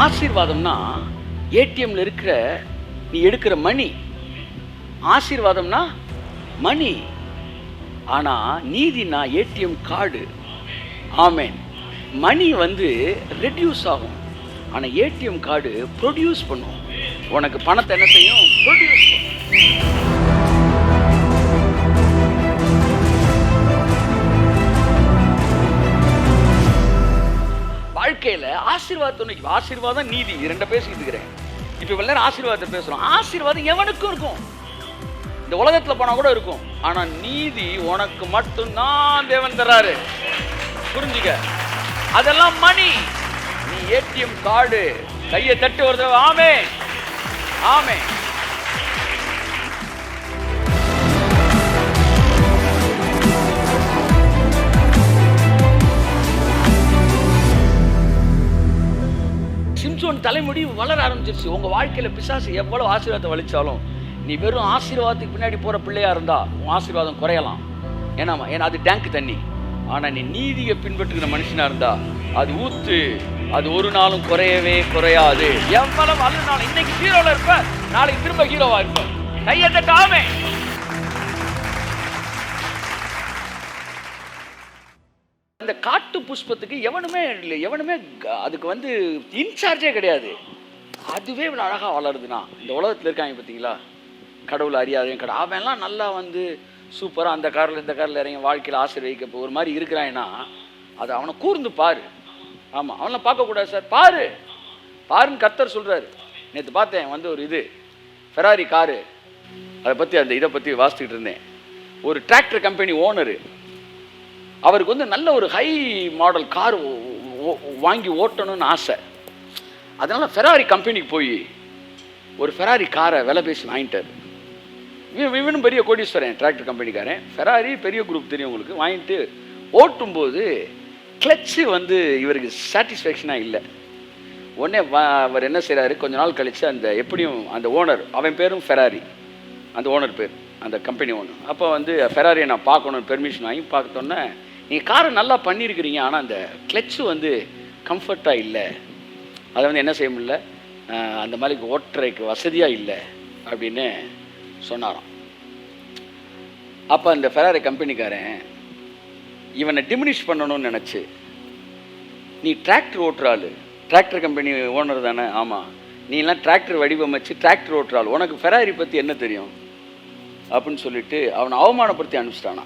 ஆசீர்வாதம்னா ஏடிஎம்ல இருக்கிற நீ எடுக்கிற மணி. ஆசீர்வாதம்னா மணி. ஆனா நீதினா ஏடிஎம் கார்டு. ஆமென். மணி வந்து ரெடியூஸ் ஆகும், ஆனா ஏடிஎம் கார்டு ப்ரொடியூஸ் பண்ணும். உனக்கு பணத்தை என்ன செய்யும்? ப்ரொடியூஸ் பண்ணும். வாழ்க்கையில ஆசீர்வாதம் நீதி இரண்ட பேசிட்டு இருக்கிறேன். இப்ப இவ்வளவு நேரம் ஆசீர்வாதத்தை பேசுறோம். ஆசீர்வாதம் எவனுக்கும் இருக்கும், இந்த உலகத்துல போனா கூட இருக்கும். ஆனா நீதி உனக்கு மட்டும்தான் தேவன் தராரு. புரிஞ்சுக்க. அதெல்லாம் மணி. நீ ஏடிஎம் கார்டு. கையை தட்டி ஒரு தடவை ஆமென். ஆமென். சிம்சோன் தலைமுடி வளர ஆரம்பிச்சிருச்சு. உங்க வாழ்க்கையில பிசாசு எவ்வளவு ஆசீர்வாதத்தை வலிச்சாலும் நீ வெறும் ஆசீர்வாதத்துக்கு பின்னாடி போற பிள்ளையா இருந்தா உன் ஆசீர்வாதம் குறையலாம். ஏன்னா அது டேங்க் தண்ணி. ஆனா நீ நீதியை பின்பற்றுகிற மனுஷனா இருந்தா அது ஊத்து, அது ஒரு நாளும் குறையவே குறையாது. எவ்வளவு அழுனாலும் இன்னைக்கு ஹீரோல இருப்ப, நாளைக்கு திரும்ப ஹீரோவா இருப்ப. கையை தட்டாமே. இந்த காட்டு புஷ்பத்துக்கு எவனுமே அதுக்கு வந்து இன்சார்ஜே கிடையாது. அதுவே இவ்வளவு அழகா வளருதுன்னா இந்த உலகத்துல இருக்காங்க பார்த்தீங்களா, கடவுள் அறியாதையும் அவன்லாம் நல்லா வந்து சூப்பரா அந்த காரில் இந்த காரில் இறங்கி வாழ்க்கையில் ஆசீர்வதிக்க ஒரு மாதிரி இருக்கிறான்னா அது அவனை கூர்ந்து பாரு. ஆமா, அவனெல்லாம் பார்க்கக்கூடாது சார். பாருன்னு கர்த்தர் சொல்றாரு. நேற்று பார்த்தேன் வந்து ஒரு இது ஃபெராரி காரு, அதை பற்றி அந்த இதை பற்றி வாசிச்சுக்கிட்டு இருந்தேன். ஒரு டிராக்டர் கம்பெனி ஓனரு, அவருக்கு வந்து நல்ல ஒரு ஹை மாடல் கார் வாங்கி ஓட்டணும்னு ஆசை. அதனால ஃபெராரி கம்பெனிக்கு போய் ஒரு ஃபெராரி காரை விலை பேசி வாங்கிட்டார். இவனும் பெரிய கோடீஸ்வரன், டிராக்டர் கம்பெனிக்காரன். ஃபெராரி பெரிய குரூப் தெரியும் உங்களுக்கு. வாங்கிட்டு ஓட்டும்போது கிளச்சு வந்து இவருக்கு சாட்டிஸ்ஃபேக்ஷனாக இல்லை. உடனே அவர் என்ன செய்கிறாரு, கொஞ்ச நாள் கழித்து அந்த எப்படியும் அந்த ஓனர், அவன் பேரும் ஃபெராரி, அந்த ஓனர் பேர், அந்த கம்பெனி ஓனர். அப்போ வந்து ஃபெராரியை நான் பார்க்கணுன்னு பெர்மிஷன் வாங்கி பார்த்தோன்னே, நீங்கள் காரை நல்லா பண்ணியிருக்கிறீங்க, ஆனால் அந்த கிளச்சு வந்து கம்ஃபர்ட்டாக இல்லை, அதை வந்து என்ன செய்ய முடியல, அந்த மாதிரி ஓட்டுறதுக்கு வசதியாக இல்லை அப்படின்னு சொன்னாராம். அப்போ அந்த ஃபெராரி கம்பெனிக்காரன் இவனை டிமினிஷ் பண்ணணும்னு நினச்சி, நீ டிராக்டர் ஓட்டுறாள், டிராக்டர் கம்பெனி ஓனர் தானே, ஆமாம், நீ எல்லாம் டிராக்டர் வடிவமைச்சு டிராக்டர் ஓட்டுறாள், உனக்கு ஃபெராரி பற்றி என்ன தெரியும் அப்படின்னு சொல்லிட்டு அவனை அவமானப்படுத்தி அனுப்பிச்சிட்டானா.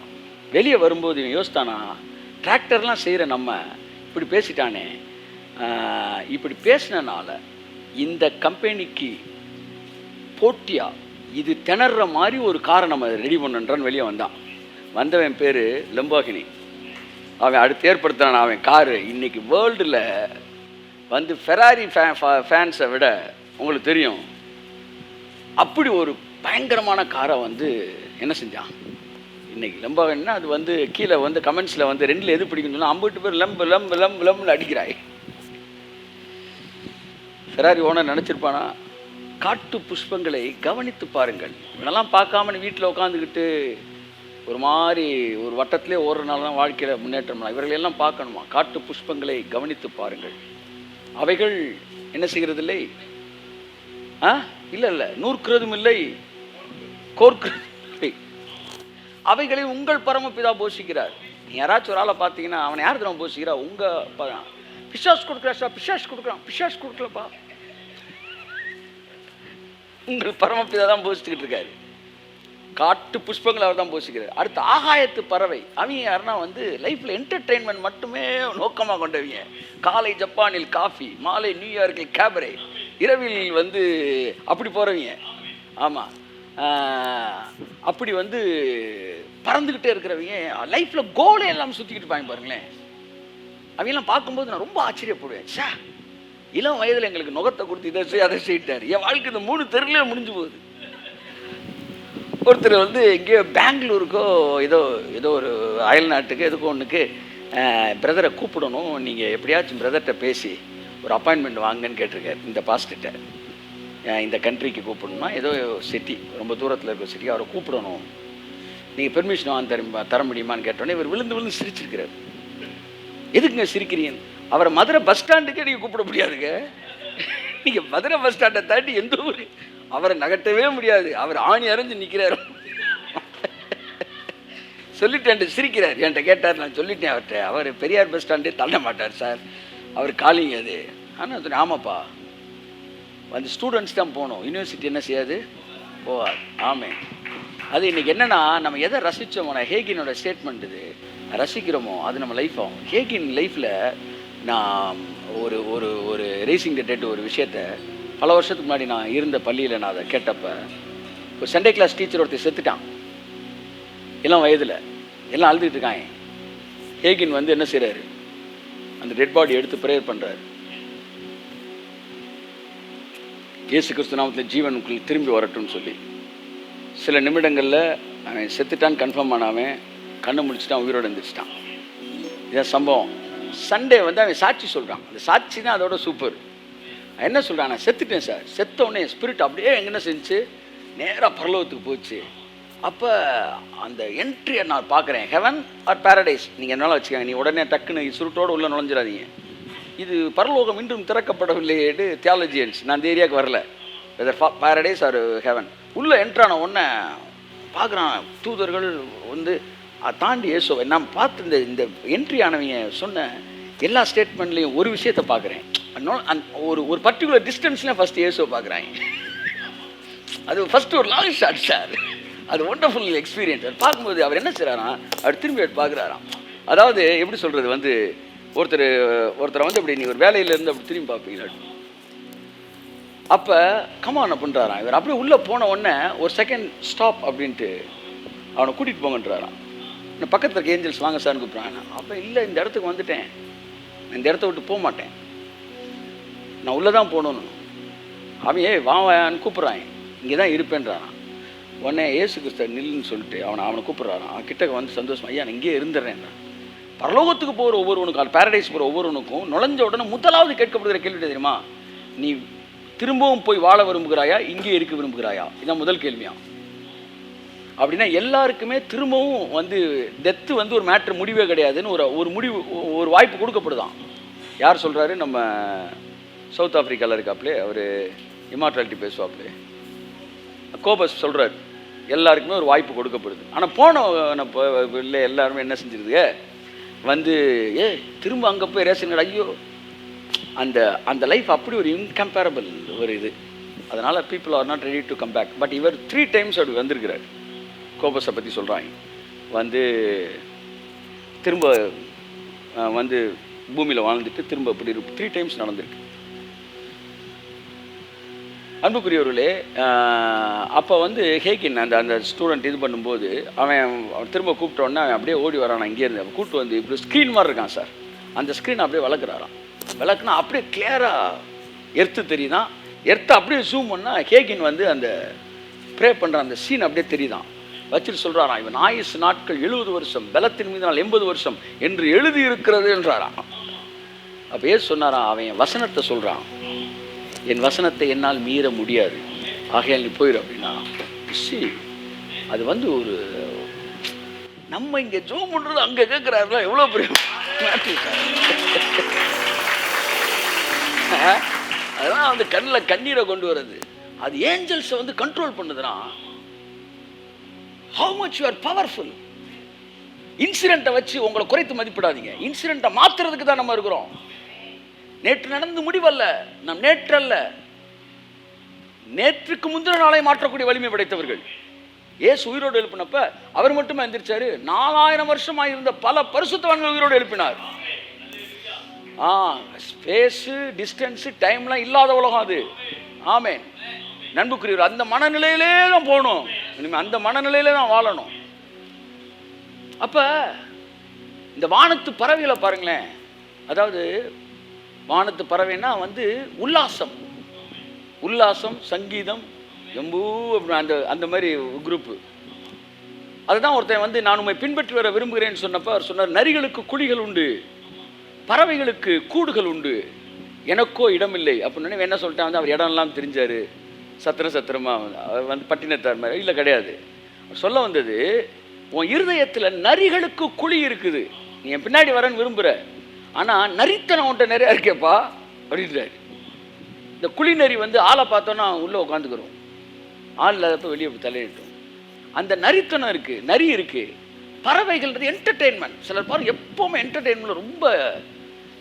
வெளியே வரும்போது இவன் யோசித்தானா, டிராக்டர்லாம் செய்கிற நம்ம இப்படி பேசிட்டானே, இப்படி பேசினால இந்த கம்பெனிக்கு போட்டியா இது திணற மாதிரி ஒரு காரை நம்ம ரெடி பண்ணுன்றான்னு வெளியே வந்தவன் பேர் லம்போகினி. அவன் அடுத்து ஏற்படுத்தினான் அவன் காரு. இன்னைக்கு வேர்ல்டில் வந்து ஃபெராரி ஃபேன்ஸை விட உங்களுக்கு தெரியும், அப்படி ஒரு பயங்கரமான காரை வந்து என்ன செஞ்சான் இன்னைக்கு லம்போகினா. அது வந்து கீழே வந்து கமெண்ட்ஸில் வந்து ரெண்டில் எது பிடிக்குன்னு சொன்னால் 50 பேர் லம்புன்னு அடிக்கிறாய். ஃபெராரி ஓனர் நினச்சிருப்பானா, காட்டு புஷ்பங்களை கவனித்து பாருங்கள். இதெல்லாம் பார்க்காம நீ வீட்டில் உட்காந்துக்கிட்டு ஒரு மாதிரி ஒரு வட்டத்திலே ஓடுறதுனால தான் வாழ்க்கையில் முன்னேற்றம்லாம். இவர்களெல்லாம் பார்க்கணுமா? காட்டு புஷ்பங்களை கவனித்து பாருங்கள், அவைகள் என்ன செய்கிறதில்லை, இல்லை நூற்கிறதும் இல்லை, கோர்க்கிறதும் இல்லை, அவைகளை உங்கள் பரமபிதா போஷிக்கிறார். நீ யாராச்சும் ஒரு ஆளை பார்த்தீங்கன்னா அவனை யார் தான் போஷிக்கிறா? உங்கள் பிசாஸ் கொடுக்குறாச்சா? பிசாஸ் கொடுக்கலப்பா, உங்கள் பரமபிதா தான் போஷிச்சுக்கிட்டு இருக்காரு. காட்டு புஷ்பங்கள் அவர் தான் போஷிக்கிறார். அடுத்து ஆகாயத்து பறவை, அவங்க யாருன்னா வந்து லைஃப்பில் என்டர்டெயின்மெண்ட் மட்டுமே நோக்கமாக கொண்டவங்க. காலை ஜப்பானில் காஃபி, மாலை நியூயார்க்கில் கேபரே, இரவில் வந்து அப்படி போகிறவங்க. ஆமாம், அப்படி வந்து பறந்துக்கிட்டே இருக்கிறவங்க லைஃப்பில் கோலை எல்லாம் சுற்றிக்கிட்டு பாங்க பாருங்களேன். அவங்கெல்லாம் பார்க்கும்போது நான் ரொம்ப ஆச்சரியப்படுவேன். சே, இளம் வயதில் எங்களுக்கு நுகத்தை கொடுத்து இதை செய் அதை செய்யிட்டார். என் வாழ்க்கை இந்த 3 தெருலே முடிஞ்சு போகுது. ஒருத்தர் வந்து எங்கேயோ பெங்களூருக்கோ ஏதோ ஒரு அயல் நாட்டுக்கு எதுக்கோ ஒன்றுக்கு பிரதரை கூப்பிடணும், நீங்கள் எப்படியாச்சும் பிரதர்கிட்ட பேசி ஒரு அப்பாயின்மெண்ட் வாங்கன்னு கேட்டிருக்காரு. இந்த பாஸ்டர்கிட்ட இந்த கண்ட்ரிக்கு கூப்பிடணுமா, ஏதோ சிட்டி ரொம்ப தூரத்தில் இருக்கிற சிட்டி, அவரை கூப்பிடணும், நீங்கள் பெர்மிஷன் வாங்க தர முடியுமான்னு கேட்டோன்னே இவர் விழுந்து சிரிச்சிருக்கிறார். எதுக்குங்க சிரிக்கிறீங்க? அவரை மதுரை பஸ் ஸ்டாண்டுக்கே நீங்கள் கூப்பிட முடியாதுங்க. நீங்க மதுரை பஸ் ஸ்டாண்டை தாண்டி எந்த ஊர் அவரை நகட்டவே முடியாது. அவர் ஆணி அரைஞ்சு நிற்கிறார். சொல்லிட்டேன், சிரிக்கிறார். என்கிட்ட கேட்டார், நான் சொல்லிட்டேன் அவர்கிட்ட, அவர் பெரியார் பஸ் ஸ்டாண்டே தள்ள மாட்டார் சார், அவர் காலிங் அது. ஆனால் சொன்னேன், ஆமாப்பா வந்து ஸ்டூடெண்ட்ஸ் தான் போகணும், யூனிவர்சிட்டி என்ன செய்யாது போவார். ஆமே. அது இன்றைக்கி என்னென்னா, நம்ம எதை ரசித்தோமோ, ஹேகினோட ஸ்டேட்மெண்ட் இது ரசிக்கிறோமோ அது நம்ம லைஃப் ஆகும். ஹேகின் லைஃப்பில் நான் ஒரு ஒரு ஒரு ரேசிங் டேட்டு ஒரு விஷயத்தை பல வருஷத்துக்கு முன்னாடி நான் இருந்த பள்ளியில் நான் அதை கேட்டப்போ, ஒரு சண்டே கிளாஸ் டீச்சர் ஒருத்தர் செத்துட்டான், எல்லாம் வயதில், எல்லாம் அழுதுகிட்டு இருக்காங்க. ஹேகின் வந்து என்ன செய்கிறாரு, அந்த டெட் பாடி எடுத்து ப்ரேயர் பண்ணுறாரு. இயேசு கிறிஸ்து நாமத்தில் ஜீவனுக்குள் திரும்பி வரட்டும்னு சொல்லி. சில நிமிடங்களில் அவன் செத்துட்டான்னு கன்ஃபார்ம் பண்ணாமல் கண்ணு முடிச்சுட்டான், உயிரோடு எழுந்திரிச்சிட்டான். இதான் சம்பவம். சண்டே வந்து அவன் சாட்சி சொல்கிறான். அந்த சாட்சி தான் அதோட சூப்பர். என்ன சொல்கிறான், நான் செத்துட்டேன் சார். செத்தோடனே ஸ்பிரிட் அப்படியே எங்கன்னா செஞ்சு நேராக பரலோகத்துக்கு போச்சு. அப்போ அந்த என்ட்ரியை நான் பார்க்குறேன், ஹெவன் ஆர் பேரடைஸ் நீங்கள் என்னால் வச்சுக்கோங்க, நீ உடனே டக்குன்னு சுருட்டோடு உள்ளே நுழைஞ்சிடாதீங்க. இது பரலோகம் இன்றும் திறக்கப்படவில்லையேடு தியாலஜியன்ஸ், நான் இந்த ஏரியாவுக்கு வரல, வெதர் பேரடைஸ் ஆர் ஹெவன். உள்ளே என்ட்ரான உடனே பார்க்குறான் தூதர்கள் வந்து தாண்டி இயேசுவை. நான் பார்த்து இந்த என்ட்ரி ஆனவங்க சொன்ன எல்லா ஸ்டேட்மெண்ட்லேயும் ஒரு விஷயத்தை பார்க்குறேன். ஒரு ஒரு பர்டிகுலர் டிஸ்டன்ஸ்லேயும் ஃபஸ்ட்டு இயேசுவை பார்க்குறாங்க. அது ஃபஸ்ட்டு ஒரு லாங் ஷாட் சார், அது ஒண்டர்ஃபுல் எக்ஸ்பீரியன்ஸ். அது பார்க்கும்போது அவர் என்ன செய்கிறாராம், அவர் திரும்பி பார்க்குறாராம். அதாவது எப்படி சொல்கிறது, வந்து ஒருத்தரை வந்து அப்படி நீ ஒரு வேலையிலேருந்து அப்படி திரும்பி பார்ப்பீங்களா, அப்போ கமான் பண்ணுறாராம். இவர் அப்படியே உள்ளே போன உடனே ஒரு செகண்ட் ஸ்டாப் அப்படின்ட்டு அவனை கூட்டிகிட்டு போங்கன்றாராம். நான் பக்கத்தில் இருக்க ஏஞ்சல்ஸ் வாங்க சார்னு கூப்பிட்றாங்க. அப்போ இல்லை, இந்த இடத்துக்கு வந்துட்டேன், இந்த இடத்த விட்டு போக மாட்டேன், நான் உள்ளே தான் போகணுன்னு. அவன் வான்னு கூப்பிட்றான், இங்கே தான் இருப்பேன்றான். உடனே ஏசு கிறிஸ்து நில்லுன்னு சொல்லிட்டு அவனை கூப்பிட்றாரான். அவன் கிட்டக்க வந்து சந்தோஷமா, ஐயா நான் இங்கேயே இருந்துடுறேன். பரலோகத்துக்கு போகிற ஒவ்வொருவனுக்கும், பேரடைஸ் போகிற ஒவ்வொருவனுக்கும் நுழைஞ்ச உடனே முதலாவது கேட்கப்படுகிற கேள்வி தெரியுமா, நீ திரும்பவும் போய் வாழ விரும்புகிறாயா, இங்கே இருக்க விரும்புகிறாயா? இதுதான் முதல் கேள்வியா. அப்படின்னா எல்லாருக்குமே திரும்பவும் வந்து டெத்து வந்து ஒரு மேட்ரு முடிவே கிடையாதுன்னு ஒரு முடிவு, ஒரு வாய்ப்பு கொடுக்கப்படுதான். யார் சொல்கிறாரு, நம்ம சவுத் ஆஃப்ரிக்காவில் இருக்காப்லே அவர் இமார்டாலிட்டி பேசுவாப்லே, கோபஸ் சொல்கிறார், எல்லாருக்குமே ஒரு வாய்ப்பு கொடுக்கப்படுது. ஆனால் போன இல்லை எல்லாருமே என்ன செஞ்சிருதுங்க வந்து திரும்ப அங்கே போய் ரேஷன், ஐயோ அந்த அந்த லைஃப் அப்படி ஒரு இன்கம்பேரபிள் ஒரு இது. அதனால் people are not ready to come back. But இவர் 3 times அப்படி வந்திருக்கிறார். கோபஸை பற்றி சொல்கிறாங்க, வந்து திரும்ப வந்து பூமியில் வாழ்ந்துட்டு திரும்ப அப்படி 3 times நடந்திருக்கு. அன்புக்குரியவர்களே, அப்போ வந்து ஹேகின் அந்த ஸ்டூடெண்ட் இது பண்ணும்போது அவன் திரும்ப கூப்பிட்டோன்னே அவன் அப்படியே ஓடி வரான். இங்கேருந்து அவன் கூப்பிட்டு வந்து இப்படி ஸ்க்ரீன் மாதிரி இருக்கான் சார், அந்த ஸ்க்ரீன் அப்படியே வளர்க்குறாரான். விளக்குனா அப்படியே கிளியராக எர்த்து தெரியுதான். எர்த்து அப்படியே ஜூம் பண்ணால் ஹேகின் வந்து அந்த ப்ரே பண்ணுற அந்த சீன் அப்படியே தெரியுதான். வச்சுட்டு சொல்கிறாராம், இவன் ஆயுசு நாட்கள் 70 வருஷம், பலத்தின் மீது நாள் 80 வருஷம் என்று எழுதி இருக்கிறது என்றாராம். அப்போ ஏசு சொன்னாராம், அவன் என் வசனத்தை சொல்கிறான், என் வசனத்தை என்னால் மீற முடியாது, ஆகையால் நீ போயிரு அப்படின்னா. அது வந்து ஒரு நம்ம இங்கே ஜூம் பண்ணுறது அங்கே கேட்குறாருல, எவ்வளோ பெரிய அதெல்லாம் வந்து கண்ணில் கண்ணீரை கொண்டு வருது. அது ஏஞ்சல்ஸை வந்து கண்ட்ரோல் பண்ணுதுன்னா how much you are powerful. இன்சிடென்ட்டை வச்சு உங்களை குறைத்து மதிப்பிடாதீங்க. இன்சிடென்ட்டை மாற்றுறதுக்கு தான் நம்ம இருக்கிறோம். நேற்று நடந்து முடிவல்ல, நம் நேற்றல்ல, நேற்றுக்கு முந்தின நாளை மாற்றக்கூடிய வலிமை படைத்தவர்கள். ஏசு உயிரோடு எழுப்பினப்ப அவர் மட்டுமே எந்திரிச்சாரு. 4000 வருஷமாக இருந்த பல பரிசுத்தவான்கள் உயிரோடு எழுப்பினார். ஸ்பேஸு, டிஸ்டன்ஸு, டைம்லாம் இல்லாத உலகம் அது. ஆமென். நண்புக்குரியவர், அந்த மனநிலையிலே தான் போகணும். இனிமேல் அந்த மனநிலையிலே தான் வாழணும். அப்போ இந்த வானத்து பறவைகளை பாருங்களேன். அதாவது வானத்து பறவைன்னா வந்து உல்லாசம், உல்லாசம், சங்கீதம், எம்பூ அந்த அந்த மாதிரி குரூப்பு. அதுதான் ஒருத்தன் வந்து நான் உண்மை பின்பற்றி வர விரும்புகிறேன்னு சொன்னப்போ அவர் சொன்னார், நரிகளுக்கு குழிகள் உண்டு, பறவைகளுக்கு கூடுகள் உண்டு, எனக்கோ இடமில்லை அப்படின்னு. என்ன சொல்லிட்டான் வந்து அவர் இடம்லாம் தெரிஞ்சார். சத்திரமாக வந்து பட்டினத்தார் மாதிரி இல்லை, கிடையாது. சொல்ல வந்தது, உன் இருதயத்தில் நரிகளுக்கு குழி இருக்குது, நீ என் பின்னாடி வரேன்னு விரும்புகிற, ஆனால் நரித்தனம் உன்ட்ட நிறையா இருக்கேப்பா அப்படின்றாரு. இந்த குழிநரி வந்து ஆளை பார்த்தோன்னா உள்ளே உட்காந்துக்கிறோம், ஆள் இல்லாதப்ப வெளியே தலையிட்டோம். அந்த நரித்தனம் இருக்குது, நரி இருக்குது. பறவைகள்ன்றது என்டர்டெயின்மெண்ட். சிலர் பாருங்க எப்போவுமே என்டர்டெயின்மெண்ட் ரொம்ப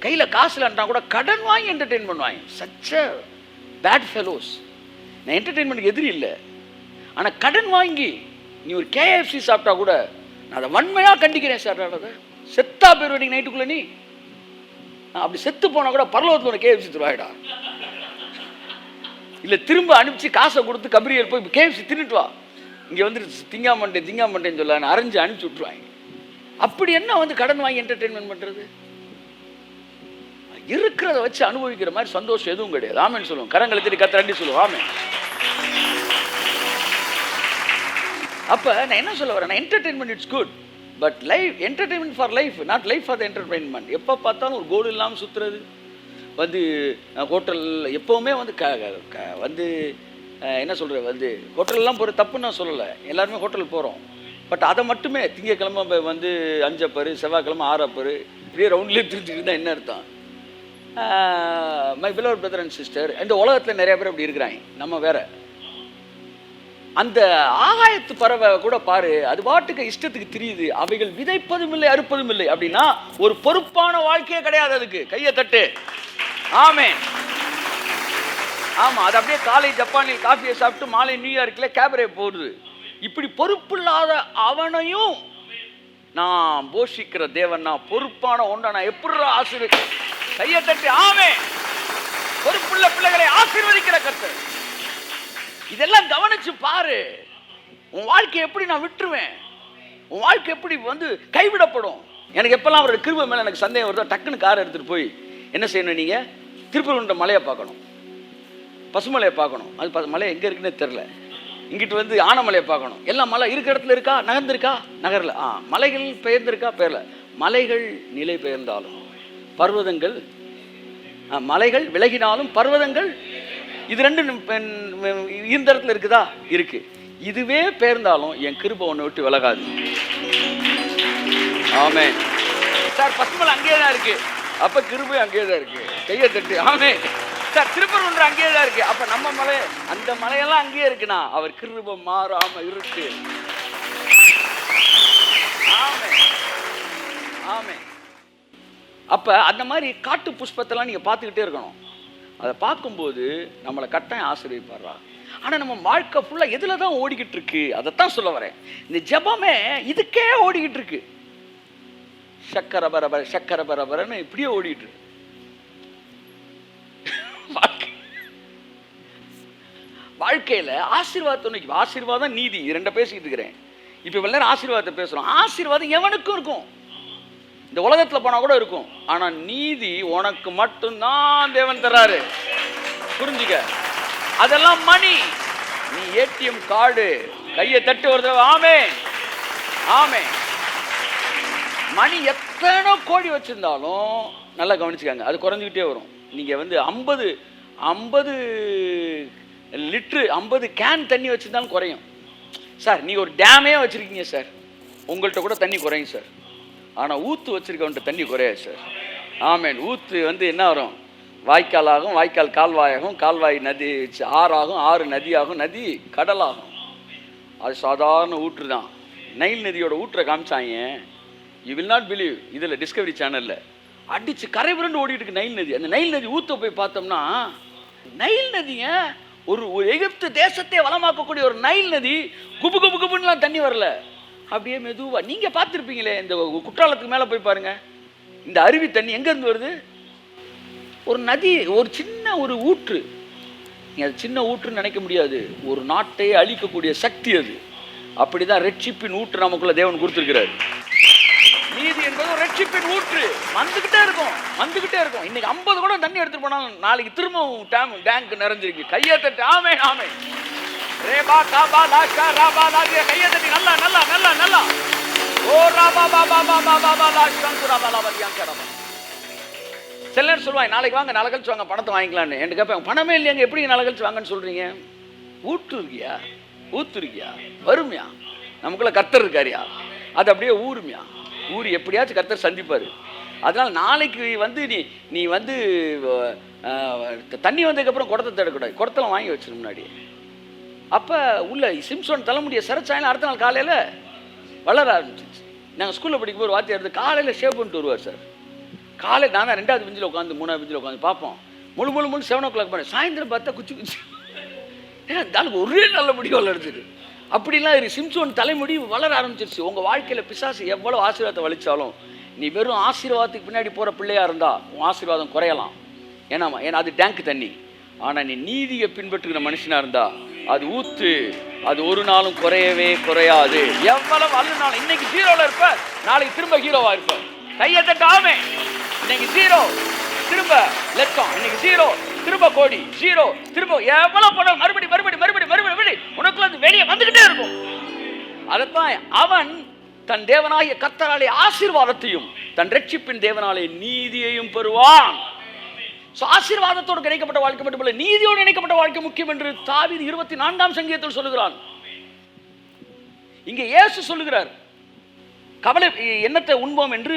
கையில் காசு இல்லைன்னா கூட கடன் வாங்கி என்டர்டெயின் பண்ணுவாங்க. சச்ச பேட் ஃபெலோஸ். நான் என்டர்டெயின்மெண்ட்டுக்கு எதிரி இல்லை, ஆனால் கடன் வாங்கி நீ ஒரு கேஎஃப்சி சாப்பிட்டா கூட நான் அதை வன்மையாக கண்டிக்கிறேன் சார். அதை செத்தா போயிடுவேன் நீங்கள் நைட்டுக்குள்ளே. நீ அப்படி செத்து போனால் கூட பரலோகத்தில் உனக்கு கேஎஃப்சி தருவாயிடா, இல்லை திரும்ப அனுப்பிச்சு காசை கொடுத்து கபரியல் போய் கேஎஃப்சி தின்னுட்டு வா, இங்கே வந்து திங்கா மண்டேன்னு சொல்ல அரைஞ்சு அனுப்பிச்சி விட்ருவாங்க. அப்படி என்ன வந்து கடன் வாங்கி என்டர்டெயின்மெண்ட் பண்ணுறது? இருக்கிறத வச்சு அனுபவிக்கிற மாதிரி சந்தோஷம் எதுவும் கிடையாது. ஆமேன்னு சொல்லுவோம், கரங்களை தேடி கத்த ரெண்டி சொல்லுவோம் ஆமே. அப்போ நான் என்ன சொல்ல வரேன், entertainment it's good, but life entertainment for life, not life for the entertainment. எப்போ பார்த்தாலும் ஒரு கோல் இல்லாமல் சுற்றுறது வந்து ஹோட்டல் எப்போவுமே வந்து வந்து என்ன சொல்கிறது, வந்து ஹோட்டல்லாம் போகிற தப்புன்னு நான் சொல்லலை, எல்லாருமே ஹோட்டல் போகிறோம். பட் அதை மட்டுமே திங்கக்கிழமை வந்து 5 அப்பரு, செவ்வாய்க்கிழமை 6 அப்பரு, இப்படியே ரவுண்ட்லேயே திருச்சிட்டு இருந்தால் என்ன அர்த்தம்? மை பிலோவட் பிரதர் அண்ட் சிஸ்டர், இந்த உலகத்தில் நிறைய பேர் அப்படி இருக்கிறாங்க. நம்ம வேற. அந்த ஆகாயத்து பறவை கூட பாரு, அது பாட்டுக்கு இஷ்டத்துக்கு தெரியுது. அவைகள் விதைப்பதும் இல்லை அறுப்பதும் இல்லை. அப்படின்னா ஒரு பொறுப்பான வாழ்க்கையே கிடையாது அதுக்கு. கையை தட்டு ஆமென். ஆமாம், அது அப்படியே காலை ஜப்பானில் காஃபியை சாப்பிட்டு மாலை நியூயார்க்கில் கேபரே போடுது. இப்படி பொறுப்பில்லாத அவனையும் நான் போஷிக்கிற தேவன், நான் பொறுப்பான ஒன்றை நான் எப்படி ஆசீர்வதிக்கிறேன். கையை தட்டி ஆமென். பொறுப்புள்ள பிள்ளைகளை ஆசீர்வதிக்கிற கர்த்தர். இதெல்லாம் கவனிச்சு பாரு. உன் வாழ்க்கை எப்படி நான் விட்டுருவேன், உன் வாழ்க்கை எப்படி வந்து கைவிடப்படும். எனக்கு எப்பெல்லாம் அவரோட கிருபை மேலே எனக்கு சந்தேகம் வருதோ டக்குன்னு காரை எடுத்துகிட்டு போய் என்ன செய்யணும், நீங்கள் திருப்பூர்ன்ற மலையை பார்க்கணும், பசுமலையை பார்க்கணும். அது மலை எங்கே இருக்குன்னே தெரில. இங்கிட்டு வந்து ஆனமலையை பார்க்கணும். எல்லாம் மலை இருக்கிற இடத்துல இருக்கா, நகர்ந்துருக்கா, நகரில். மலைகள் பெயர்ந்திருக்கா, பெயரல. மலைகள் நிலை பெயர்ந்தாலும் பர்வதங்கள், மலைகள் விலகினாலும் பர்வதங்கள், இது ரெண்டும் இந்த இடத்துல இருக்குதா, இருக்கு. இதுவே பெயர்ந்தாலும் என் கிருபை ஒன்று விட்டு விலகாது. ஆமென். சார் பசுமலை அங்கேயே தான் இருக்கு, அப்ப கிருபை அங்கேயே தான் இருக்கு. கையை தட்டு ஆமென். சார் திருப்பூர் ஒன்று அங்கேயே தான் இருக்கு, அப்ப நம்ம மலை அந்த மலையெல்லாம் அங்கேயே இருக்குன்னா அவர் கிருபை மாறாம இருக்கு. ஆமென் ஆமென். அப்ப அந்த மாதிரி காட்டு புஷ்பத்தெல்லாம் நீங்க பார்த்துக்கிட்டே இருக்கணும். அதை பார்க்கும்போது நம்மளை கட்டாயம் ஆசீர்வதிப்பாரா. ஆனால் நம்ம வாழ்க்கை ஃபுல்லாக எதில் தான் ஓடிக்கிட்டு இருக்கு, அதைத்தான் சொல்ல வரேன். இந்த ஜெபமே இதுக்கே ஓடிக்கிட்டு இருக்கு. சக்கர பரபரன்னு இப்படியே ஓடிட்டு இருக்கு. வாழ்க்கையில் ஆசீர்வாதம், ஆசீர்வாதம் நீதி ரெண்ட பேசிக்கிட்டு இருக்கிறேன். இப்போ இவ்வளோ நேரம் ஆசீர்வாதத்தை பேசுகிறோம். ஆசீர்வாதம் எவனுக்கும் இருக்கும், இந்த உலகத்தில் போனால் கூட இருக்கும். ஆனால் நீதி உனக்கு மட்டும்தான் தேவன் தர்றாரு. புரிஞ்சுக்க. அதெல்லாம் மணி, நீ ஏடிஎம் கார்டு. கையை தட்டு வருது ஆமென் ஆமென். மணி எத்தனை கோடி வச்சிருந்தாலும் நல்லா கவனிச்சுக்காங்க, அது குறைஞ்சிக்கிட்டே வரும். நீங்கள் வந்து 50 லிட்ரு 50 கேன் தண்ணி வச்சுருந்தாலும் குறையும். சார் நீங்கள் ஒரு டேமே வச்சுருக்கீங்க சார், உங்கள்கிட்ட கூட தண்ணி குறையும் சார். ஆனால் ஊற்று வச்சுருக்கவன்ட்டு தண்ணி குறையாது சார். ஆமென். ஊற்று வந்து என்ன வரும், வாய்க்காலாகும், வாய்க்கால் கால்வாயாகும், கால்வாய் நதி ஆறாகும், ஆறு நதியாகும், நதி கடலாகும். அது சாதாரண ஊற்று தான். நைல் நதியோட ஊற்றை காமிச்சாங்க, யூ வில் நாட் பிலீவ். இதில் டிஸ்கவரி சேனலில் அடித்து கரை புரண்டு ஓடிட்டு இருக்கு நைல் நதி. அந்த நைல் நதி ஊற்ற போய் பார்த்தோம்னா, நைல் நதிங்க ஒரு எகிப்து தேசத்தை வளமாக்கக்கூடிய ஒரு நைல் நதி, குபு குபு குபுன்னுலாம் தண்ணி வரல, அப்படியே மெதுவாக. நீங்கள் பார்த்துருப்பீங்களே, இந்த குற்றாலத்துக்கு மேலே போய் பாருங்கள், இந்த அருவி தண்ணி எங்கேருந்து வருது? ஒரு நதி, ஒரு சின்ன ஒரு ஊற்று. நீங்கள் அது சின்ன ஊற்றுன்னு நினைக்க முடியாது, ஒரு நாட்டையே அழிக்கக்கூடிய சக்தி அது. அப்படி தான் ரட்சிப்பின் ஊற்று நமக்குள்ள தேவன் கொடுத்துருக்கிறார். நீதி என்பது ஒரு ரட்சிப்பின் ஊற்று, வந்துக்கிட்டே இருக்கும் வந்துக்கிட்டே இருக்கும். இன்னைக்கு 50 கூட தண்ணி எடுத்துட்டு போனாலும் நாளைக்கு திரும்பவும் டேங்க் நிறைஞ்சிருக்கு. கையை தட்டு ஆமென் ஆமென். ரேபா காபா லாஷா ராபா லாஷா. கையை தட்டி நல்லா நல்லா நல்லா நல்லா. ஓ ராபா பாபா பாபா பாபா லாஷா குராபா லாபதியான் கரபா. சில நேரம் சொல்லுவாங்க, நாளைக்கு வாங்க, நாளை கழிச்சு வாங்க, பணத்தை வாங்கிக்கலான்னு. என்று கேட்பேன், பணமே இல்லையாங்க, எப்படி நாளை கழிச்சு வாங்கன்னு சொல்றீங்க? ஊற்று இருக்கியா, ஊத்து இருக்கியா, வருமையா, நமக்குள்ள கர்த்தர் இருக்காரியா, அது அப்படியே ஊருமையா, ஊர் எப்படியாச்சும் கர்த்தர் சந்திப்பார். அதனால் நாளைக்கு வந்து நீ வந்து தண்ணி வந்ததுக்கப்புறம் குடத்தை தேடக்கூடாது, குடத்தெல்லாம் வாங்கி வச்சிடும் முன்னாடி. அப்போ உள்ள சிம்சோன் தலைமுடியை சிறைச்சாயினா அடுத்த நாள் காலையில் வளர ஆரம்பிச்சிச்சு. நாங்கள் ஸ்கூலில் படிக்கும்போது வாத்தியார் எடுத்து காலையில் ஷேவ் பண்ணிட்டு வருவார் சார். காலை நான் தான் 2வது பெஞ்சில் உட்காந்து 3வது பெஞ்சில் உட்காந்து பார்ப்போம். முழு 7 o'clock பண்ணேன். சாயந்தரம் பார்த்தா குச்சி ஏன்னா தாளுக்கு ஒரே நல்ல முடி வளர்ந்துது. அப்படிலாம் சிம்சோன் தலைமுடி வளர ஆரம்பிச்சிருச்சு. உங்கள் வாழ்க்கையில் பிசாசு எவ்வளோ ஆசீர்வாதத்தை வலிச்சாலும் நீ வெறும் ஆசீர்வாதத்துக்கு பின்னாடி போகிற பிள்ளையாக இருந்தால் உன் ஆசீர்வாதம் குறையலாம். ஏன்னா அது டேங்க் தண்ணி. ஆனால் நீ நீதியை பின்பற்றுகிற மனுஷனாக இருந்தால் அது ஊற்று, அது ஒரு நாளும் குறையவே குறையாது. எவ்வளவு அழுனாலும் இன்னைக்கு 0ல இருப்ப, நாளைக்கு திரும்ப ஹீரோவா இருப்ப. கையை தட்டாமே. இன்னைக்கு 0 திரும்ப லட்சம், இன்னைக்கு 0 திரும்ப கோடி, 0 திரும்ப எவ்வளவு பணம் மறுபடி உனக்குள்ள வெளியே வந்துகிட்டே இருக்கும். அதைத்தான் அவன் தன் தேவனாகிய கர்த்தராலே ஆசீர்வாதத்தையும் தன் ரட்சிப்பின் தேவனாலே நீதியையும் பெறுவான். ஆசீர்வாதத்தோடு இணைக்கப்பட்ட வாழ்க்கை மட்டுமல்ல, நீதியோடு இணைக்கப்பட்ட வாழ்க்கை முக்கியம் என்று தாவீது 24ஆம் சங்கீதத்தில் சொல்லுகிறான். இங்கே இயேசு சொல்லுகிறார், கவலை என்னத்தை உண்போம் என்று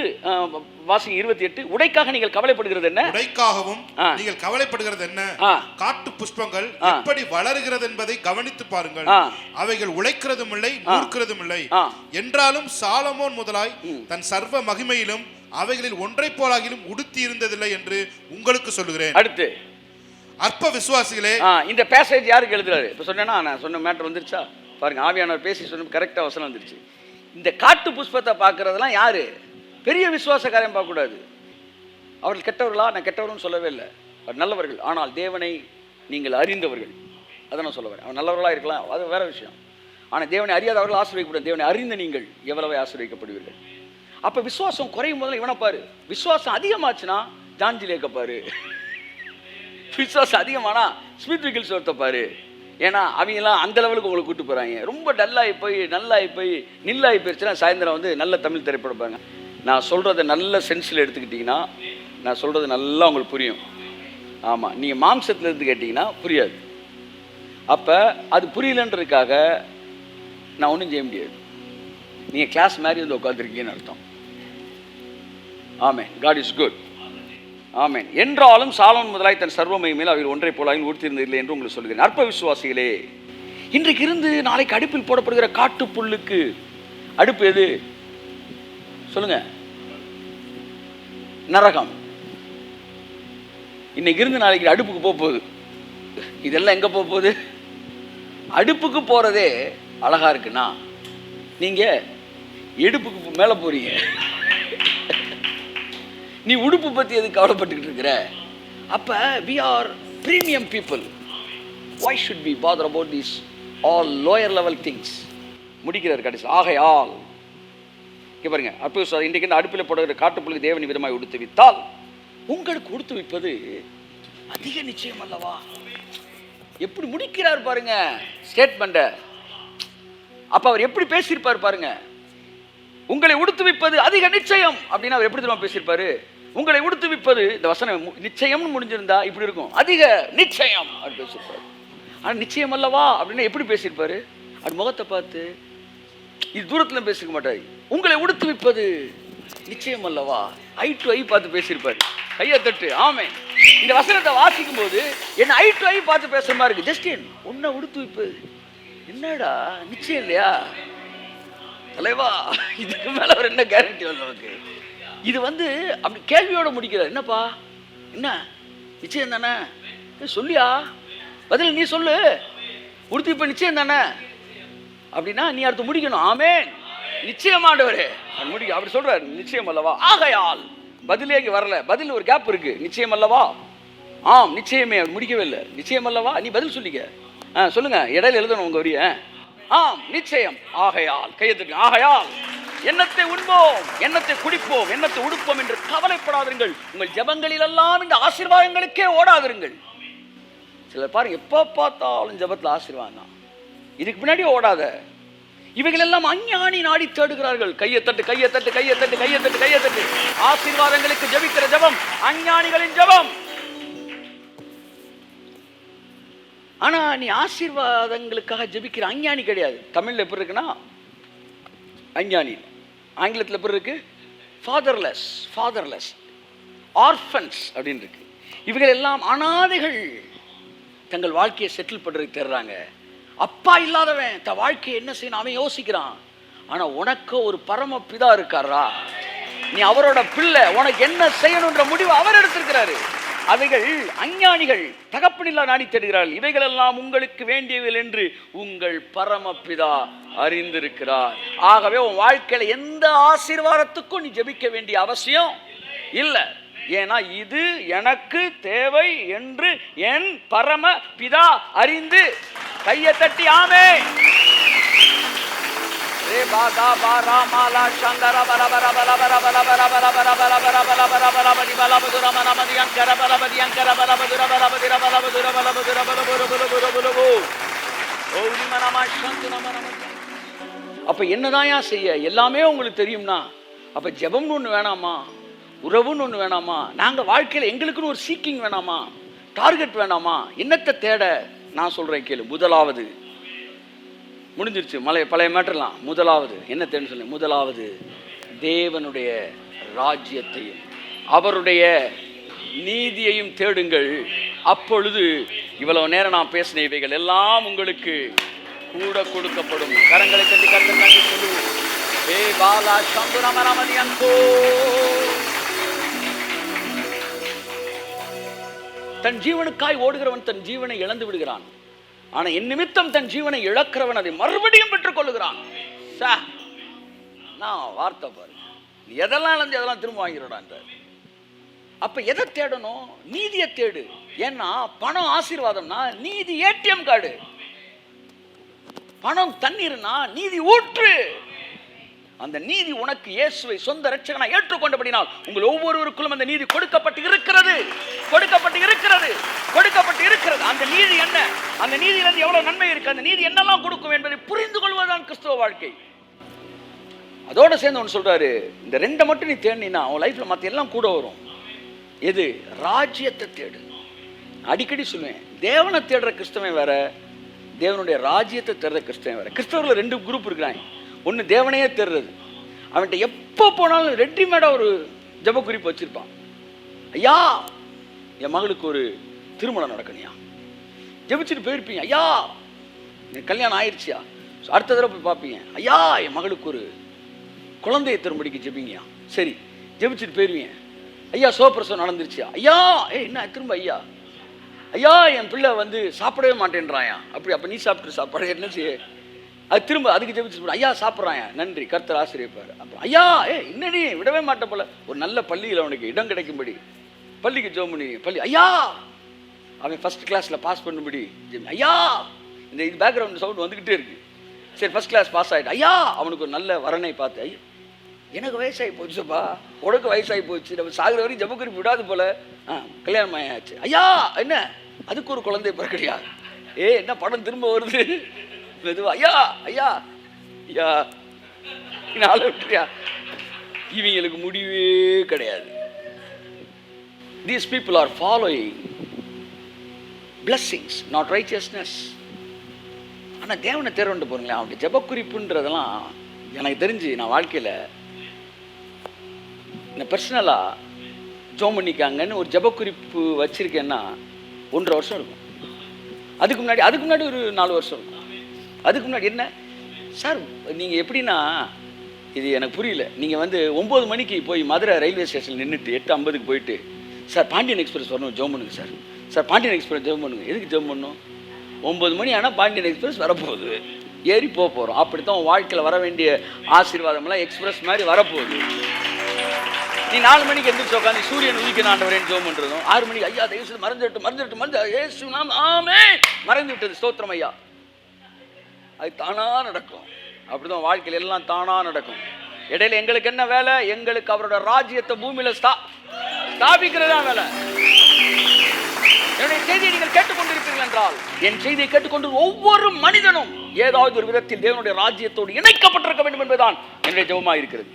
வாசிங்க 28. உடைக்காக நீங்கள் கவலைப்படுகிறது என்ன? உடைக்காகவும் நீங்கள் கவலைப்படுகிறது என்ன? காட்டு புஷ்பங்கள் எப்படி வளருகிறது என்பதை கவனித்து பாருங்கள். அவைகள் உழைக்கிறதும் இல்லை, நூற்கிறதும் இல்லை. என்றாலும் சாலமோன் முதலாய் தன் சர்வ மகிமையிலும் அவைகளில் ஒன்றை போலாகிலும் உடுத்தி இருந்ததில்லை என்று உங்களுக்கு சொல்லுகிறேன். அடுத்து அற்ப விசுவாசிகளே. இந்த பேசேஜ் யாருக்கு எழுதுறாரு? இப்ப சொன்னேன்னா நான் சொன்ன மேட்டர் வந்துருச்சா பாருங்க. ஆவியானவர் பேசி சொன்ன கரெக்டா வசனம் வந்துருச்சு. இந்த காட்டு புஷ்பத்தை பார்க்கறதெல்லாம் யாரு? பெரிய விசுவாசக்காரன் பார்க்கக்கூடாது. அவர்கள் கெட்டவர்களா? நான் கெட்டவர்கள் சொல்லவே இல்லை, அவர் நல்லவர்கள். ஆனால் தேவனை நீங்கள் அறிந்தவர்கள், அதை நான் சொல்ல வரேன். அவன் நல்லவர்களாக இருக்கலாம், அது வேற விஷயம். ஆனால் தேவனை அறியாதவர்கள் ஆசீர்வதிக்கப்படும். தேவனை அறிந்த நீங்கள் எவ்வளவு ஆசீர்வதிக்கப்படுவீர்கள். அப்போ விசுவாசம் குறையும் போது இவனை பாரு. விசுவாசம் அதிகமாச்சுன்னா ஜான்ஜிலேக்க பாரு. விசுவாசம் அதிகமானா ஸ்மித் விகில்ஸ் ஒருத்த பாரு. ஏன்னா அவங்கெல்லாம் அந்த லெவலுக்கு உங்களை கூட்டு போகிறாங்க. ரொம்ப டல்லாகி போய் நல்லாகி போய் நில்லாகி போயிடுச்சுன்னா சாயந்தரம் வந்து நல்ல தமிழ் திரைப்படம் பாருங்க. நான் சொல்கிறத நல்ல சென்ஸில் எடுத்துக்கிட்டிங்கன்னா நான் சொல்கிறது நல்லா உங்களுக்கு புரியும். ஆமாம், நீங்கள் மாம்சத்தில் இருந்து கேட்டிங்கன்னா புரியாது. அப்போ அது புரியலன்றதுக்காக நான் ஒன்றும் செய்ய முடியாது. நீங்கள் கிளாஸ் மாதிரி வந்து உட்காந்துருக்கீங்கன்னு அர்த்தம். Amen. God is good. Amen. என்றாலும் சாலமோன் முதலாய் தன் சர்வமை மேல் அவர் ஒன்றை போலாக ஊர்த்திருந்ததில்லை என்று உங்களுக்கு சொல்கிறேன். அற்ப விசுவாசிகளே, இன்றைக்கு இருந்து நாளைக்கு அடுப்பில் போடப்படுகிற காட்டு புல்லுக்கு அடுப்பு எது சொல்லுங்க? நரகம். இன்னைக்கு இருந்து நாளைக்கு அடுப்புக்கு போகுது. இதெல்லாம் எங்க போகுது? அடுப்புக்கு போறதே அழகா இருக்குன்னா நீங்க எடுப்புக்கு மேல போறீங்க. நீ உடுப்பு பத்தி எது கவலைப்பட்டுக்கிட்டு இருக்கிற? அப்ப we are premium people. Why should we bother about these all lower level things? முடிக்கிறார் கடைசியில். ஆகையால் இங்கே பாருங்க, அப்போ இன்றைக்கு இந்த அடுப்பில் போடுகிற காட்டுப்புள்ளுக்கு தேவனி விதமாய் உடுத்து வித்தால் உங்களுக்கு உடுத்து வைப்பது அதிக நிச்சயம் அல்லவா? எப்படி முடிக்கிறார் பாருங்க ஸ்டேட்மெண்ட்டை. அப்ப அவர் எப்படி பேசியிருப்பார் பாருங்க. உங்களை உடுத்துவிப்பது அதிக நிச்சயம் அப்படின்னா அவர் எப்படி தெரியுமா பேசியிருப்பாரு? உங்களை உடுத்துவிப்பது, இந்த வசனம் நிச்சயம்னு முடிஞ்சிருந்தா இப்படி இருக்கும், அதிக நிச்சயம் அப்படி பேசியிருப்பாரு. ஆனால் நிச்சயம் அல்லவா அப்படின்னா எப்படி பேசியிருப்பாரு? அது முகத்தை பார்த்து இது தூரத்தில் பேசிக்க மாட்டாரு. உங்களை உடுத்துவிப்பது நிச்சயம் அல்லவா, ஐ டு ஐ பார்த்து பேசியிருப்பாரு. கையை தட்டு. ஆமென். இந்த வசனத்தை வாசிக்கும் போது என்ன ஐ டு ஐ பார்த்து பேசுற மாதிரி இருக்கு. ஜஸ்டின் உன்னை உடுத்துவிப்பது என்னடா நிச்சயம் இல்லையா தலைவா? இதுக்கு மேல அவர் என்ன கேரண்டி நமக்கு? இது வந்து அப்படி கேள்வியோட முடிக்கிறார். என்னப்பா என்ன நிச்சயம் தானே சொல்லியா? பதில் நீ சொல்லு. உடுத்து இப்ப நிச்சயம் தானே அப்படின்னா நீ அடுத்து முடிக்கணும். ஆமென். நிச்சயமாண்டவரே முடிக்க அப்படி சொல்றாரு. நிச்சயம் அல்லவா? ஆகையால் பதிலே வரல. பதில் ஒரு கேப் இருக்கு. நிச்சயம் அல்லவா? ஆம் நிச்சயமே. முடிக்கவே இல்லை. நிச்சயம் அல்லவா? நீ பதில் சொல்லிக்க. சொல்லுங்க. இடையில எழுதணும் உங்க வரிய. ஆம் நிச்சயம். ஆகையால் கையெழுத்து. ஆகையால் எண்ணத்தை உண்போம், எண்ணத்தை குடிப்போம், எண்ணத்தை உடுப்போம் என்று கவலைப்படாதீர்கள். உங்கள் ஜெபங்களில் எல்லாம் இந்த ஆசீர்வாதங்களுக்கே ஓடாதிருங்கள். சிலர் பாருங்க எப்ப பார்த்தாலும் ஜெபத்தில் ஆசீர்வாதம். இதுக்கு பின்னாடி ஓடாத. இவைகள் எல்லாம் அஞ்ஞானி நாடி தேடுகிறார்கள். கையை தட்டு, கையை தட்டு, கையை தட்டு, கையை தட்டு, கையை தட்டு. ஆசீர்வாதங்களுக்கு ஜெபிக்கிற ஜெபம் அஞ்ஞானிகளின் ஜெபம். ஆனா நீ ஆசீர்வாதங்களுக்காக ஜெபிக்கிற அஞ்ஞானி கிடையாது. தமிழ்ல எப்படி இருக்குன்னா அஞ்ஞானி, ஆங்கிலத்தில் எப்படி இருக்கு? ஃபாதர்லெஸ், ஃபாதர்லெஸ், ஆர்ஃபன்ஸ் அப்படின்னு இருக்கு. இவர்கள் எல்லாம் அனாதைகள் தங்கள் வாழ்க்கையை செட்டில் பண்ணுறதுக்கு தேடுறாங்க. அப்பா இல்லாதவன் தன் வாழ்க்கையை என்ன செய்யணும் அவன் யோசிக்கிறான். ஆனால் உனக்கு ஒரு பரமபிதா இருக்காரா, நீ அவரோட பிள்ளை, உனக்கு என்ன செய்யணுன்ற முடிவு அவர் எடுத்திருக்கிறாரு. அவைகள் அஞ்ஞானிகள் தகப்பனில்லா நாடி தேடுகிறார்கள். இவைகள் எல்லாம் உங்களுக்கு வேண்டியவை என்று உங்கள் பரமபிதா அறிந்திருக்கிறார். ஆகவே உன் வாழ்க்கையில எந்த ஆசீர்வாதத்துக்கும் நீ ஜெபிக்க வேண்டிய அவசியம் இல்லை. ஏன்னா இது எனக்கு தேவை என்று என் பரம பிதா அறிந்து. கையை தட்டி ஆமே. அப்ப என்னதான் செய்ய எல்லாமே உங்களுக்கு தெரியும்னா அப்ப ஜெபம்னு ஒண்ணு வேணாமா, உறவுன்னு ஒண்ணு வேணாமா, நாங்க வாழ்க்கையில எங்களுக்குன்னு ஒரு சீக்கிங் வேணாமா, டார்கெட் வேணாமா? என்னத்தை தேட நான் சொல்றேன் கேளு. முதலாவது முடிஞ்சிருச்சு, பழைய மேட்டர்லாம். முதலாவது என்ன தேன்னு சொல்லு. முதலாவது தேவனுடைய ராஜ்யத்தையும் அவருடைய நீதியையும் தேடுங்கள். அப்பொழுது இவ்வளவு நேரம் நான் பேசின இவைகள் எல்லாம் உங்களுக்கு கூட கொடுக்கப்படும். கரங்களை தட்டி கர்த்தருக்கு சொல்லுவோம். ஏ பாலா சம்புரமரமதி அங்கோ. தன் ஜீவனுக்காய் ஓடுகிறவன் தன் ஜீவனை இழந்து விடுகிறான். ஆனா என் நிமித்தம் தன் ஜீவனை இழக்கிறவன் அதை மறுபடியும் பெற்றுக் கொள்ளுகிறான். நான் வார்த்தை பாரு, நீ எதெல்லாம் இழந்து எதெல்லாம் திரும்ப வாங்கிடுறான். அப்ப எதை தேடணும்? நீதியை தேடு. ஏன்னா பணம் ஆசீர்வாதம்னா நீதி ஏடிஎம் கார்டு, பணம் தண்ணீர்னா நீதி ஊற்று. அந்த நீதி உனக்கு இயேசுவை சொந்த இரட்சகனா ஏற்றுக்கொண்டபடினால் உங்கள் ஒவ்வொருவருக்குள்ளும் அந்த நீதி கொடுக்கப்பட்டு இருக்கிறது, கொடுக்கப்பட்டு இருக்கிறது, கொடுக்கப்பட்டு இருக்கிறது. அந்த நீதி என்ன, அந்த நீதியிலிருந்து எவ்வளவு நன்மை இருக்கு, அந்த நீதி என்னெல்லாம் கொடுக்கும் என்பதை புரிந்து கொள்வதுதான் கிறிஸ்தவ வாழ்க்கை. அதோட சேர்ந்து ஒன்று சொல்றாரு, இந்த ரெண்டை மட்டும் நீ தேடினா உன் லைஃப்ல மற்ற எல்லாம் கூட வரும். எது? ராஜ்யத்தை தேடு. அடிக்கடி சொல்லுவேன், தேவனை தேடுற கிறிஸ்தவன் வேற, தேவனுடைய ராஜ்யத்தை தேடுற கிறிஸ்தவன் வேற. கிறிஸ்தவர்ல ரெண்டு குரூப் இருக்கிறாங்க. ஒன்று தேவனையே தேடுறது, அவன்கிட்ட எப்போ போனாலும் ரெடிமேடாக ஒரு ஜப குறிப்பு வச்சிருப்பான். ஐயா என் மகளுக்கு ஒரு திருமணம் நடக்கணியா, ஜெபிச்சுட்டு போயிருப்பீங்க. ஐயா எனக்கு கல்யாணம் ஆயிடுச்சியா, அடுத்த தடவை போய் பார்ப்பீங்க. ஐயா என் மகளுக்கு ஒரு குழந்தையை திரும்படிக்கு ஜெபிங்கயா. சரி, ஜெபிச்சுட்டு போயிருவீங்க. ஐயா சோப்பிரசவம் நடந்துருச்சியா. ஐயா என்ன திரும்ப ஐயா, ஐயா என் பிள்ளை சாப்பிடவே மாட்டேன்றாயா. அப்போ நீ சாப்பிட்டு சாப்பாடு என்ன செய்ய, அது திரும்ப அதுக்கு ஜெபிச்சு. ஐயா சாப்பிட்றாயா, நன்றி கர்த்தர் ஆசிரியப்பார். அப்புறம் ஐயா இன்னடி விடவே மாட்டேன் போல, ஒரு நல்ல பள்ளியில் அவனுக்கு இடம் கிடைக்கும்படி பள்ளிக்கு ஜெபம் பண்ணி பள்ளி. ஐயா அவன் ஃபர்ஸ்ட் கிளாஸ்ல பாஸ் பண்ணும்படி ஐயா. இந்த இது பேக்ரவுண்ட் சவுண்ட் வந்துக்கிட்டே இருக்கு. சரி ஃபர்ஸ்ட் கிளாஸ் பாஸ் ஆகிட்டு. ஐயா அவனுக்கு ஒரு நல்ல வரனை பார்த்து. ஐயா எனக்கு வயசாகி போச்சுப்பா, உனக்கு வயசாகி போச்சு, நம்ம சாகிற வரைக்கும் ஜெப குறிப்பு விடாது போல, கல்யாணம் ஆயாச்சு. ஐயா என்ன அதுக்கு ஒரு குழந்தை பிறக்கடியா, என்ன படம் திரும்ப வருது மெதுவா. ஐயா ஐயா ஐயா நாள விட்டுறியா. இவங்களுக்கு முடிவே கிடையாது. These people are following blessings, not righteousness. ஆனால் தேவனை தேர்வண்டு போறீங்களா, அவனுடைய ஜெப குறிப்புன்றதெல்லாம் எனக்கு தெரிஞ்சு நான் வாழ்க்கையில் நான் பர்சனலாக ஜோம் பண்ணிக்காங்கன்னு ஒரு ஜெப குறிப்பு வச்சுருக்கேன்னா 1.5 வருஷம் இருக்கும். அதுக்கு முன்னாடி ஒரு 4 வருஷம் இருக்கும். அதுக்கு முன்னாடி என்ன சார் நீங்கள் எப்படின்னா, இது எனக்கு புரியல. நீங்கள் 9 மணிக்கு போய் மதுரை ரயில்வே ஸ்டேஷனில் நின்றுட்டு 8:50 போயிட்டு, சார் பாண்டியன் எக்ஸ்பிரஸ் வரணும் ஜெபம் பண்ணுங்க சார், சார் பாண்டியன் எக்ஸ்பிரஸ் ஜெபம் பண்ணுங்க. எதுக்கு ஜெபம் பண்ணணும்? 9 மணி ஆனால் பாண்டியன் எக்ஸ்பிரஸ் வரப்போகுது, ஏறி போகிறோம். அப்படி தான் வாழ்க்கையில் வர வேண்டிய ஆசீர்வாதம்லாம் எக்ஸ்பிரஸ் மாதிரி வரப்போகுது. நீ 4 மணிக்கு எந்திரிச்சு உட்காந்து சூரியன் உதிக்க ஆண்டவரேன்னு ஜெபம் பண்ணுறதும், 6 மணிக்கு ஐயா தயவுசெய்து மறந்துட்டு ஏசு நாம் ஆமே மறைந்து விட்டது ஸ்தோத்திரம் ஐயா, அது தானாக நடக்கும். அப்படிதான் வாழ்க்கையில் எல்லாம் தானாக நடக்கும். இடையில எங்களுக்கு என்ன வேலை? எங்களுக்கு அவரோட ராஜ்யத்தை பூமியில ஸ்தாபிக்கிறது தான் வேலை. என்னுடைய செய்தியை நீங்கள் கேட்டுக்கொண்டிருப்பீர்கள் என்றால், என் செய்தியை கேட்டுக்கொண்டு ஒவ்வொரு மனிதனும் ஏதாவது ஒரு விதத்தில் தேவனுடைய ராஜ்யத்தோடு இணைக்கப்பட்டிருக்க வேண்டும் என்பதுதான் என்னுடைய ஜெபமாக இருக்கிறது.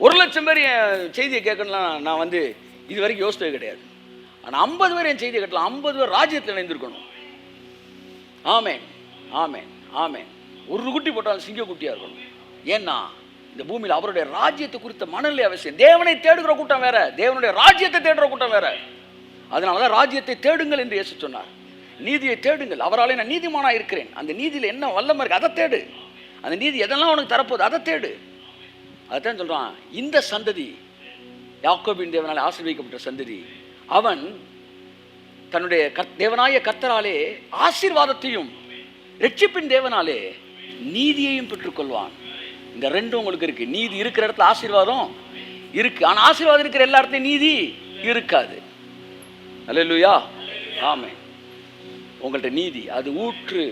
1,00,000 பேர் என் செய்தியை கேட்கணும்னா நான் இது வரைக்கும் யோசித்தது கிடையாது. ஆனால் 50 பேர் என் செய்தியை கேட்கலாம், 50 பேர் ராஜ்யத்தில் இணைந்திருக்கணும். ஆமேன் ஆமேன் ஆமேன். ஒரு குட்டி போட்டாலும் சிங்க குட்டியா இருக்கணும். ஏன்னா இந்த பூமியில் அவருடைய ராஜ்யத்தை குறித்த மனநிலை அவசியம். தேவனை தேடுகிற கூட்டம் வேற, தேவனுடைய ராஜ்யத்தை தேடுற கூட்டம் வேற. அதனால தான் ராஜ்யத்தை தேடுங்கள் என்று இயேசு சொன்னார். நீதியை தேடுங்கள், அவராலே நான் நீதிமானாக இருக்கிறேன். அந்த நீதியில் என்ன வல்லமை இருக்குது அதை தேடு. அந்த நீதி எதெல்லாம் உனக்கு தரப்போகுது அதை தேடு. அதான் சொல்கிறான், இந்த சந்ததி யாக்கோபின் தேவனாலே ஆசீர்வதிக்கப்பட்ட சந்ததி, அவன் தன்னுடைய தேவனாய கர்த்தராலே ஆசீர்வாதத்தையும் ரட்சிப்பின் தேவனாலே நீதியையும் பெற்றுக்கொள்வான். இந்த ரெண்டும் உங்களுக்கு இருக்கு. நீதி இருக்கிற இடத்துல ஆசீர்வாதம் இருக்கு. ஆனால் ஆசீர்வாதம் இருக்கிற எல்லா இடத்துலையும் நீதி இருக்காது. அல்லேலூயா, ஆமென். உங்கள்கிட்ட நீதி அது ஊற்று